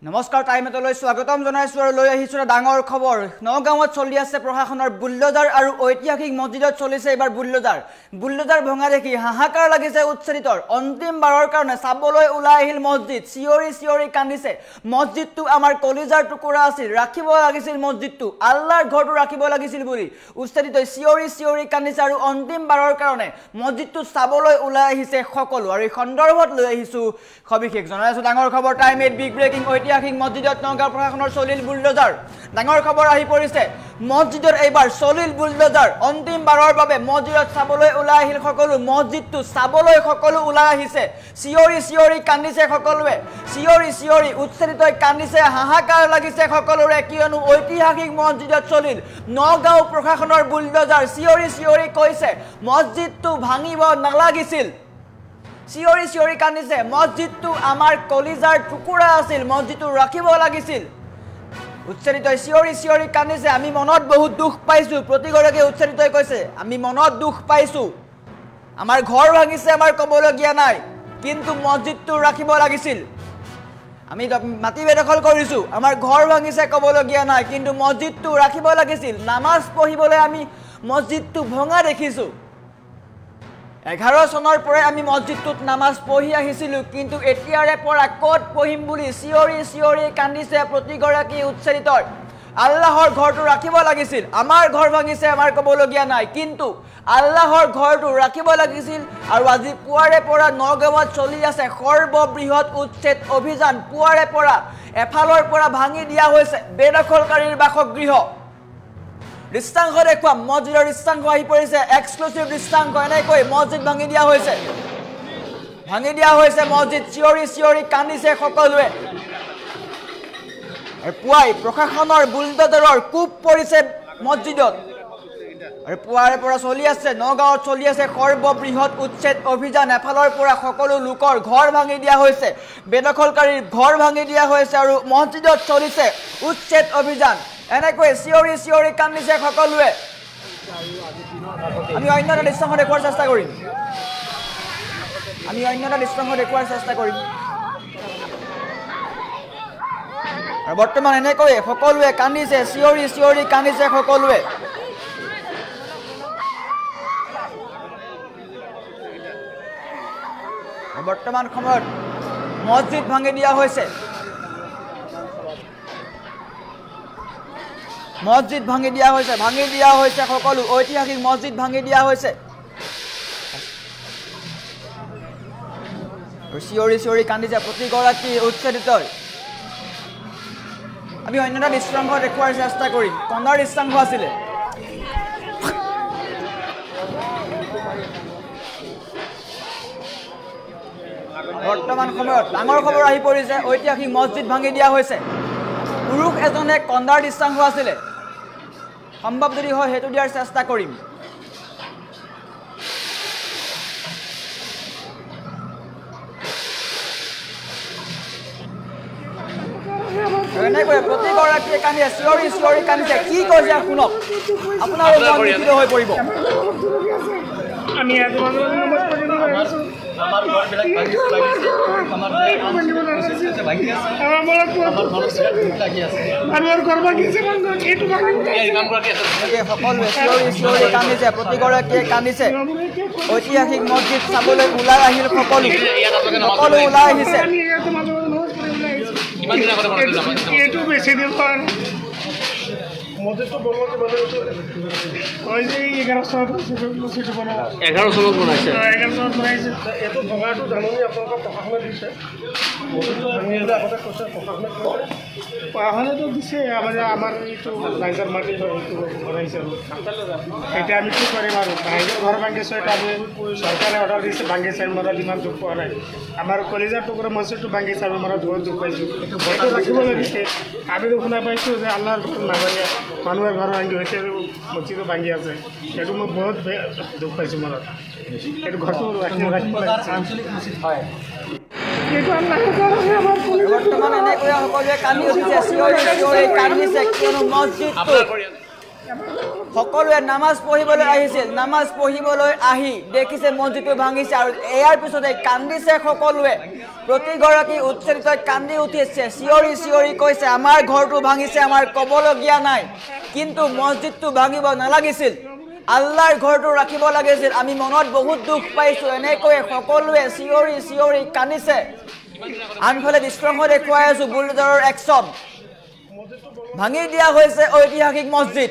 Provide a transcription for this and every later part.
নমস্কাৰ টাইমলৈ স্বাগতম জনাইছো আৰু লৈ আহিছো ডাঙৰ খবৰ নগাঁৱত চলি আছে প্ৰশাসনৰ বুল্ডোজাৰ আৰু ঐতিহাসিক মছজিদত চলিছে এবাৰ বুল্ডোজাৰ ভঙা দেখি হাহাকাৰ লাগিছে উচ্ছেদিতৰ অন্তিম বাৰৰ কাৰণে চাবলৈ ওলাই আহিল মছজিদ চিঞৰি কান্দিছে মছজিদটো আমাৰ কলিজাৰ টুকুৰা আছিল ৰাখিব লাগিছিল মছজিদটো আল্লাহৰ ঘৰটো ৰাখিব লাগিছিল বুলি উচ্ছেদিতই চিঞৰি কান্দিছে আৰু অন্তিম বাৰৰ কাৰণে মছজিদটো চাবলৈ ওলাই আহিছে সকলো আৰু এই সন্দৰ্ভত লৈ আহিছো সবিশেষ জনাইছো ডাঙৰ খবৰ টাইম এট বিগ ব্ৰেকিং ঐতিহাসিক মছজিদত নগাঁও প্ৰশাসনৰ চলিল বুল্ডোজাৰ ডাঙৰ খবৰ আহি পৰিছে মছজিদৰ এইবাৰ চলিল বুল্ডোজাৰ অন্তিম বাৰৰ বাবে মছজিদত চাবলৈ ওলাই আহিল সকলো মছজিদটো চাবলৈ সকলো ওলাই আহিছে চিঞৰি কান্দিছে সকলোৱে চিঞৰি উচ্ছেদিতই কান্দিছে হাহাকাৰ লাগিছে সকলোৰে কিয়নো ঐতিহাসিক মছজিদত চলিল নগাঁও প্ৰশাসনৰ বুল্ডোজাৰ চিঞৰি কৈছে মছজিদটো ভাঙিব নালাগিছিল চিঞৰি কান্দিছে মছজিদটো আমাৰ কলিজাৰ টুকুৰা আছিল মছজিদটো ৰাখিব লাগিছিল উচ্ছেদিতই চিঞৰি কান্দিছে আমি মনত বহুত দুখ পাইছো প্ৰতিগৰাকী উচ্ছেদিতই কৈছে আমি মনত দুখ পাইছো আমাৰ ঘৰ ভাঙিছে আমাৰ কবলগীয়া নাই কিন্তু মছজিদটো ৰাখিব লাগিছিল আমি মাটি বেদখল কৰিছো আমাৰ ঘৰ ভাঙিছে কবলগীয়া নাই কিন্তু মছজিদটো ৰাখিব লাগিছিল নামাজ পঢ়িবলৈ আমি মছজিদটো ভঙা দেখিছো 11 চনৰ পৰা আমি মছজিদটোত নামাজ পঢ়ি আহিছিলো কিন্তু এতিয়াৰে পৰা ক'ত পঢ়িম বুলি চিঞৰি কান্দিছে প্ৰতিগৰাকী উচ্ছেদিতৰ আল্লাহৰ ঘৰটো ৰাখিব লাগিছিল আমাৰ ঘৰ ভাঙিছে আমাৰ কবলগীয়া নাই কিন্তু আল্লাহৰ ঘৰটো ৰাখিব লাগিছিল আৰু আজি পুৱাৰে পৰা নগাঁৱত চলি আছে সৰ্ববৃহৎ উচ্ছেদ অভিযান পুৱাৰে পৰা এফালৰ পৰা ভাঙি দিয়া হৈছে বেদখলকাৰীৰ বাসগৃহ দৃষ্টাংশ দেখুৱাম মছজিদৰ দৃষ্টাংশ আহি পৰিছে এক্সক্লুসিভ দৃষ্টাংশ এনেকৈ মছজিদ ভাঙি দিয়া হৈছে মছজিদ চিঞৰি কান্দিছে সকলোৱে আৰু পুৱাই প্ৰশাসনৰ বুল্ডোজাৰৰ কোপ পৰিছে মছজিদত আৰু পুৱাৰে পৰা চলি আছে নগাঁৱত চলি আছে সৰ্ববৃহৎ উচ্ছেদ অভিযান এফালৰ পৰা সকলো লোকৰ ঘৰ ভাঙি দিয়া হৈছে বেদখলকাৰীৰ ঘৰ ভাঙি দিয়া হৈছে আৰু মছজিদত চলিছে উচ্ছেদ অভিযান এনেকৈ চিঞৰি কান্দিছে সকলোৱে আমি অন্য এটা দৃশ্যাংশ দেখুৱাৰ চেষ্টা কৰিম আৰু বৰ্তমান এনেকৈ সকলোৱে কান্দিছে চিঞৰি কান্দিছে সকলোৱে বৰ্তমান সময়ত মছজিদ ভাঙি দিয়া হৈছে সকলো ঐতিহাসিক মছজিদ ভাঙি দিয়া হৈছে চিঞৰি কান্দিছে প্ৰতিগৰাকী উচ্ছেদিতই আমি অন্য এটা দৃশ্যাংশ দেখুৱাৰ চেষ্টা কৰিম কন্দাৰ দৃশ্যাংশ আছিলে বৰ্তমান সময়ত ডাঙৰ খবৰ আহি পৰিছে ঐতিহাসিক মছজিদ ভাঙি দিয়া হৈছে পুৰুষ এজনে কন্দাৰ দৃশ্যাংশ আছিলে সম্ভৱ যদি হয় হেতু দিয়াৰ চেষ্টা কৰিম এনেকৈ প্ৰতিগৰাকীয়ে কান্দিছে চিঞৰি কান্দিছে কি কৈছে শুনক আপোনাৰ মন বিকৃত হৈ পৰিব আমি আমাৰ ঘৰ বিলাক লাগিছে আমাৰ ভাঙি আছে আমাৰ ঘৰ লাগি আছে আমাৰ ঘৰ ভাঙিছে এইটো এই কাম কৰি আছে সকলোৱে চিঞৰি কান্দিছে প্ৰতিগৰাকীয়ে কান্দিছে ঐতিহাসিক মছজিদ চাবলৈ ওলাই আহিল সকলো ওলাই আহিছে কিমান দিন আগতে বনাইছিল এইটো বেছি দিন হ'ল মছজিদটো বনোৱাতে মানে ওই যে 11 চনত মছজিদটো বনোৱা 11 চনত বনাইছে এটো ভঙাটো জাননি আপোনালোকৰ প্ৰশাসনে দিছে মছজিদটো ভাঙিলে আগতে কৈছে প্ৰশাসনেতো দিছে আমাৰ এইটো ৰাইজৰ মাটি এইটো বনাইছে এটা আমি কি কৰিম আৰু ৰাইজৰ ঘৰ ভাঙিছে এটা আমি চৰকাৰে অৰ্ডাৰ দিছে ভাঙিছে আমাৰ যিমান দুখ পোৱা নাই আমাৰ কলিজাৰ টুকুৰা মছজিদটো ভাঙিছে আৰু আমাৰ বহুত দুখ পাইছোঁ এইটো ঘৰটো ৰাখিব লাগিছে আমি শুনা পাইছোঁ যে আল্লাহৰ ঘৰ নাভাঙে মানুহে ঘৰ ভাঙি হৈছে মছজিদো ভাঙি আছে সেইটো মই বহুত দুখ পাইছোঁ মনত এইটো ঘৰটো ৰাখিব আঞ্চলিক মছজিদ হয় বৰ্তমান এনেকৈ সকলোৱে কান্দি উঠিছে চিঞৰি কান্দিছে কিয়নো মছজিদটো সকলোৱে নামাজ পঢ়িবলৈ আহিছিল নামাজ পঢ়িবলৈ আহি দেখিছে মছজিদটো ভাঙিছে আৰু ইয়াৰ পিছতে কান্দিছে সকলোৱে প্ৰতিগৰাকী উচ্ছ্বসিত কান্দি উঠিছে চিঞৰি চিঞৰি কৈছে আমাৰ ঘৰটো ভাঙিছে আমাৰ ক'বলগীয়া নাই কিন্তু মছজিদটো ভাঙিব নালাগিছিল আল্লাহৰ ঘৰটো ৰাখিব লাগিছিল আমি মনত বহুত দুখ পাইছো এনেকৈ সকলোৱে চিঞৰি চিঞৰি কান্দিছে আনফালে দৃশ্য দেখুৱাই আছো বুলডোজাৰৰ একশ্যন ভাঙি দিয়া হৈছে ঐতিহাসিক মছজিদ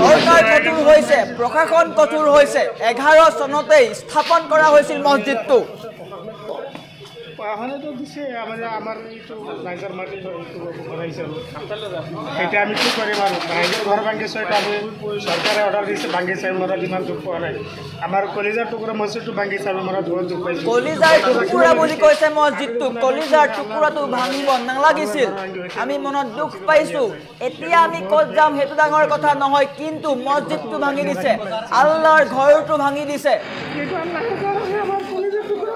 চৰকাৰ কঠোৰ হৈছে প্ৰশাসন কঠোৰ হৈছে 11 চনতেই স্থাপন কৰা হৈছিল মছজিদটো পাহানেতো দিছে আমার এইটো রাইজার মাটি বনাইছে এটা আমি কি করিম আর রাইজার ঘর ভাঙিছে এটা আমি সরকারে অর্ডার দিছে ভাঙিছে আমরা ডিমান্ড দুঃখ পোৱা নাই আমাৰ কলিজাৰ টুকুৰা মছজিদটো ভাঙিছে আমি আমৰা বহুত দুঃখ পাইছো কলিজাৰ টুকুৰা বুলি কৈছে মছজিদটো কলিজাৰ টুকুৰাটো ভাঙিব নালাগিছিল আমি মনত দুখ পাইছো এতিয়া আমি ক'ত যাম হেতু ডাঙৰ কথা নহয় কিন্তু মছজিদটো ভাঙি দিছে আল্লাহৰ ঘৰটো ভাঙি দিছে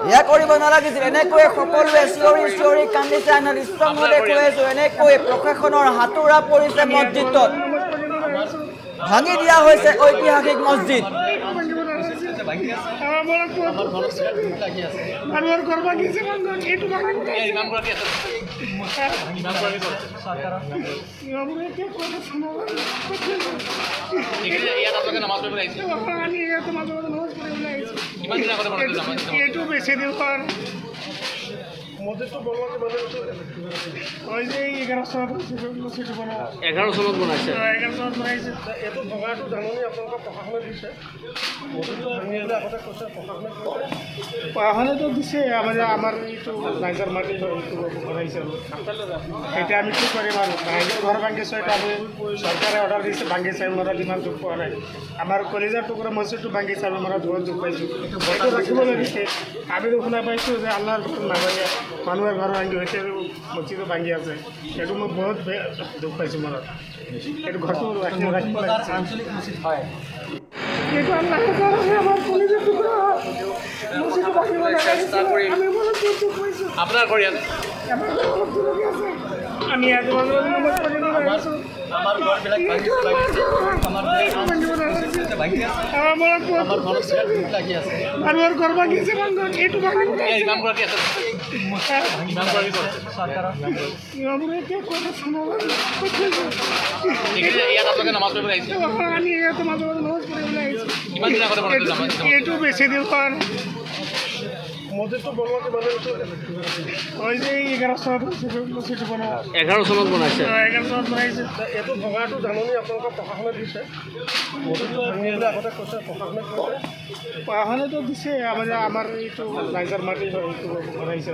ইয়া কৰিব নালাগিছিল এনেকৈ সকলোৱে চিঞৰি চিঞৰি কান্দিছে আন দৃশ্যসমূহ দেখুৱাইছো এনেকৈ প্ৰশাসনৰ হাতোৰা পৰিছে মছজিদত ভাঙি দিয়া হৈছে ঐতিহাসিক মছজিদ এইটো বেছি দিন মছজিদটো বনোৱাতে মানে ওই যে 11 চনত বনাইছে 11 চনত বনাইছে এটো ভগাটো জাননি আপোনালোকৰ প্ৰশাসনে দিছে মছজিদটো ভাঙিলে আগতে কৈছে প্ৰশাসনেতো দিছে আমাৰ এইটো ৰাইজাৰ মাটি বনাইছে এটা আমি কি কৰিম আৰু ৰাইজাৰ ঘৰ ভাঙিছে এটা আমি সৰকাৰে অৰ্ডাৰ দিছে ভাঙিছে আমৰা ডিমান্ড দুঃখ পোৱা নাই আমাৰ কলিজাৰ টুকুৰা মছজিদটো ভাঙিছে আমি আমৰা বহুত দুঃখ পাইছো এটা ৰাখিব লাগিছে আমি শুনা পাইছো যে আল্লাহৰ ঘৰ নাভাঙে মানুষের ঘর ভাঙি হয়েছে মছজিদও ভাঙি আছে এইটো মই বহুত দুখ পাইছো মনত এইটো ঘৰটো ৰাখিব লাগিছে আঞ্চলিক মছজিদ হয় এইটো আল্লাহৰ ঘৰ আছে আমাৰ কলিজাৰ টুকুৰা মছজিদটো ভাঙিব চেষ্টা কৰি আমি বহুত দুখ পাইছো আপোনাৰ ঘৰ ইয়াত আমি আজি নমাজ পঢ়িব আহিছো আমাৰ ঘৰবিলাক ভাঙিছে আমাৰ ভাঙি আছে আমাৰ ঘৰত দুখ লাগি আছে আমাৰ ঘৰ ভাঙিছে এইটো ভাঙি এই কাম কৰা কি আছে ইমান কৰি সরকার আমরা কি কথা শুনাবো ইয়াত আপোনালোকে নামাজ পঢ়িব আহিছে আমি ইয়াত নামাজ পঢ়িব আহিছো ইমান দিন আগতে এইটো বেছি দিন মছজিদটো বনোৱাতে মানে ওই যে 11 চনত মছজিদটো বনোৱা 11 চনত বনাইছে 11 চনত বনাইছে এটো ভগাটো জাননি আপোনালোকৰ প্ৰশাসনে দিছে মছজিদটো ভাঙিলে আগতে কৈছে প্ৰশাসনেতো দিছে আমাৰ এইটো ৰাইজাৰ মাটি বনাইছে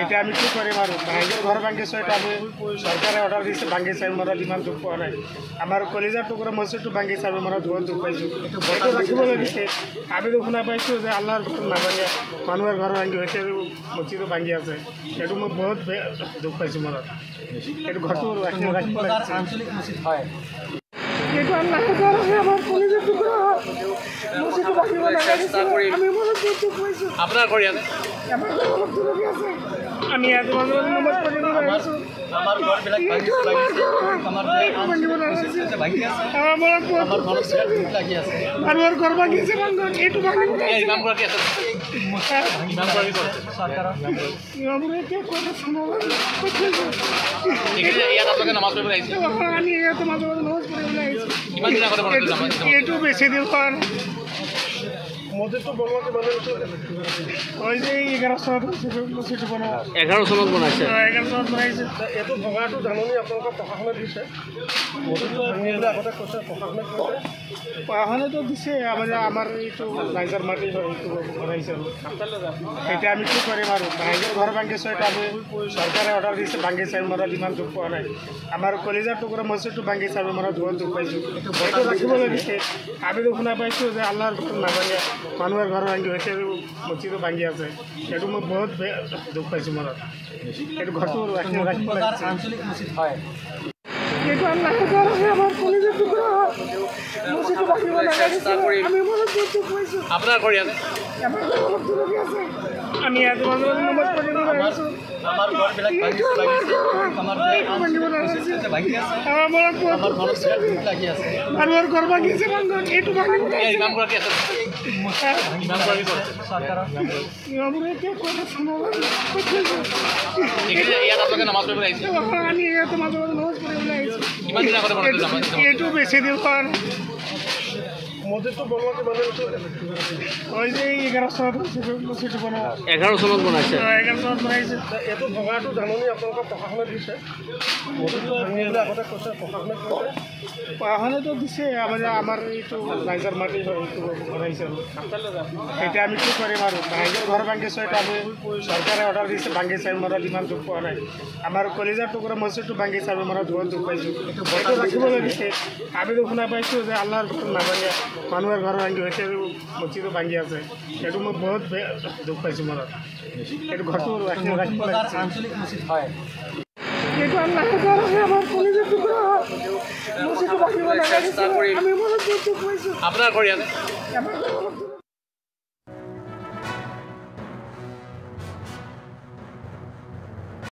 এটা আমি কি কৰিম আৰু ৰাইজাৰ ঘৰ ভাঙিছে এটা আমি সৰকাৰে অৰ্ডাৰ দিছে ভাঙিছে আমৰা ডিমান্ড দুঃখ পোৱা নাই আমাৰ কলিজাৰ টুকুৰা মছজিদটো ভাঙিছে আমি আমৰা বহুত দুঃখ পাইছো এটা ৰাখিব লাগিছে আমি শুনা পাইছো যে আল্লাহৰ ঘৰ নাভাঙে মানুষের ঘর ভাঙি হয়েছে মছজিদও ভাঙি আছে এইটো মই বহুত দুখ পাইছো মনত এইটো ঘৰটো ৰাখিব লাগিছে আঞ্চলিক মছজিদ হয় এইটো আল্লাহৰ ঘৰ আছে আমাৰ কলিজাৰ টুকুৰা মছজিদটো ভাঙিব চেষ্টা কৰি আমি বহুত দুখ পাইছো আপোনাৰ ঘৰ ইয়াত আমি আজি নমাজ পঢ়িব আহিছো আমাৰ ঘৰবিলাক ভাঙিছে আমাৰ ভাঙি আছে আমাৰ ঘৰত দুখ লাগি আছে আমাৰ ঘৰ ভাঙিছে এইটো ভাঙি এই কাম কৰা কি আছে ইমান কৰি সরকার আমরা কি কথা শুনাবো ইয়াত আপোনালোকে নামাজ পঢ়িব আহিছে আমি ইয়াত নামাজ পঢ়িব আহিছো ইমান দিন আগতে এইটো বেছি দিন মছজিদটো বনোৱাতে মানে ওই যে 11 চনত মছজিদটো বনোৱা 11 চনত বনাইছে 11 চনত বনাইছে এটো ভগাটো জাননি আপোনালোকৰ প্ৰশাসনে দিছে মছজিদটো ভাঙিলে আগতে কৈছে প্ৰশাসনেতো দিছে আমাৰ এইটো ৰাইজাৰ মাটি বনাইছে এটা আমি কি কৰিম আৰু ৰাইজাৰ ঘৰ ভাঙিছে এটা আমি সৰকাৰে অৰ্ডাৰ দিছে ভাঙিছে আমৰা ডিমান্ড দুঃখ পোৱা নাই আমাৰ কলিজাৰ টুকুৰা মছজিদটো ভাঙিছে আমি আমৰা বহুত দুখ পাইছো এটা ৰাখিব লাগিছে আমি শুনা পাইছো যে আল্লাহৰ ঘৰ নাভাঙে মানুষের ঘর ভাঙি হয়েছে মছজিদও ভাঙি আছে এইটো মই বহুত দুখ পাইছো মনত এইটো ঘৰটো ৰাখিব লাগিছে আঞ্চলিক মছজিদ হয় এইটো আল্লাহে কাৰণে আমাৰ কলিজা টুকুৰা মছজিদটো ভাঙিব নালাগিছিল আমি বহুত দুখ পাইছোঁ আপোনাৰ ঘৰ ইয়াতে আমাৰ অলপ দূৰতে আছে আমি আজি মাজে মাজে নমাজ পঢ়িব আহিছোঁ আমাৰ ঘৰবিলাক ভাঙি লাগিছে আমাৰ ভাঙিব নালাগিছিল ভাঙি আছে আমাৰ আমাৰ ঘৰবিলাক লাগি আছে আৰু ঘৰ ভাঙিছে এইটো ভাঙিব এই নাম কৰা কি আছে নাম কৰা কি আছে চৰকাৰৰ আমাৰ এতিয়া কথা শুনাব এইখিনি ইয়াত আপোনালোকে নামাজ পঢ়িব আহিছে আমি ইয়াতে মাজে মাজে নমাজ পঢ়িবলৈ আহিছোঁ কিমান দিন আগতে বনাইছিল নামাজ এইটো বেছি দিন হোৱা নাই মছজিদটো বনোৱাতে মানে ওই যে 11 চনত মছজিদটো বনোৱা 11 চনত বনাইছে 11 চনত বনাইছে এইটো ভঙাটো জাননী আপোনালোকৰ প্ৰশাসনে দিছে মছজিদটো ভাঙিবলৈ আগতে কৈছে প্ৰশাসনেতো দিছে আমাৰ এইটো ৰাইজৰ মাটি এইটো বনাইছে এতিয়া আমি কি কৰিম আৰু ৰাইজৰ ঘৰ ভাঙিছোঁ এটা আমি চৰকাৰে অৰ্ডাৰ দিছে ভাঙিছে আমি মৰা ইমান দুখ পোৱা নাই আমাৰ কলিজাৰ টুকুৰা মছজিদটো ভাঙিছে আমি মৰা বহুত দুখ পাইছোঁ এইটো ৰাখিব লাগিছে আমিতো শুনা পাইছোঁ যে আল্লাহৰ ঘৰ নাভাঙে মানুহৰ ঘৰ ভাঙি হৈছে মছজিদো ভাঙি আছে এইটো মই বহুত দুখ পাইছোঁ মনত এইটো ঘৰটো ৰাখিব লাগিছে আঞ্চলিক মছজিদ হয় এইটো আল্লাহে কাৰণে আমাৰ কলিজাৰ টুকুৰা মছজিদটো ভাঙিব নালাগিছিল আমি বহুত দুখ পাইছোঁ আপোনাৰ ঘৰ ইয়াতে আমাৰ